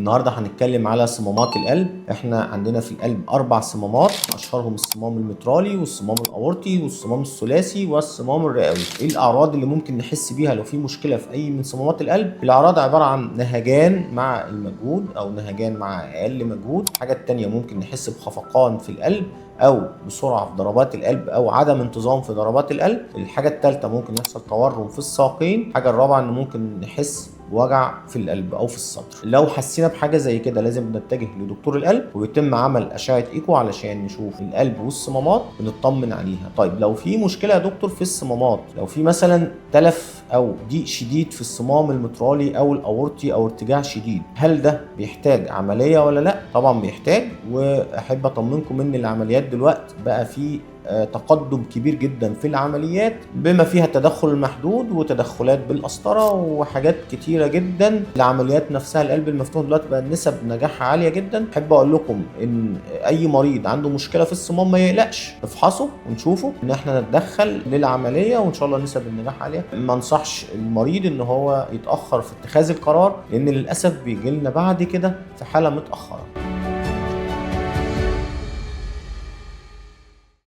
النهارده هنتكلم على صمامات القلب. احنا عندنا في القلب 4 صمامات، اشهرهم الصمام المترالي والصمام الاورطي والصمام الثلاثي والصمام الرئوي. ايه الاعراض اللي ممكن نحس بيها لو في مشكله في اي من صمامات القلب؟ الاعراض عباره عن نهجان مع المجهود او نهجان مع اقل مجهود. الحاجه الثانيه ممكن نحس بخفقان في القلب او بسرعه في ضربات القلب او عدم انتظام في ضربات القلب. الحاجه الثالثه ممكن يحصل تورم في الساقين. الحاجه الرابعه ان ممكن نحس بوجع في القلب او في الصدر. لو حسينا بحاجه زي كده لازم نتجه لدكتور القلب ويتم عمل اشعه ايكو علشان نشوف القلب والصمامات ونطمن عليها. طيب لو في مشكله يا دكتور في الصمامات، لو في مثلا تلف او ضيق شديد في الصمام المترالي او الاورطي او ارتجاع شديد، هل ده بيحتاج عمليه ولا لا؟ طبعا بيحتاج، واحب اطمنكم ان العمليات دلوقتي بقى في تقدم كبير جدا في العمليات، بما فيها التدخل المحدود وتدخلات بالقسطره وحاجات كتيره جدا. العمليات نفسها القلب المفتوح دلوقتي بقى نسب نجاحها عاليه جدا. احب اقول لكم ان اي مريض عنده مشكله في الصمام ما يقلقش، نفحصه ونشوفه ان احنا نتدخل للعمليه وان شاء الله نسب النجاح عاليه. ما انصحش المريض ان هو يتاخر في اتخاذ القرار، لان للاسف بيجي لنا بعد كده في حاله متاخره.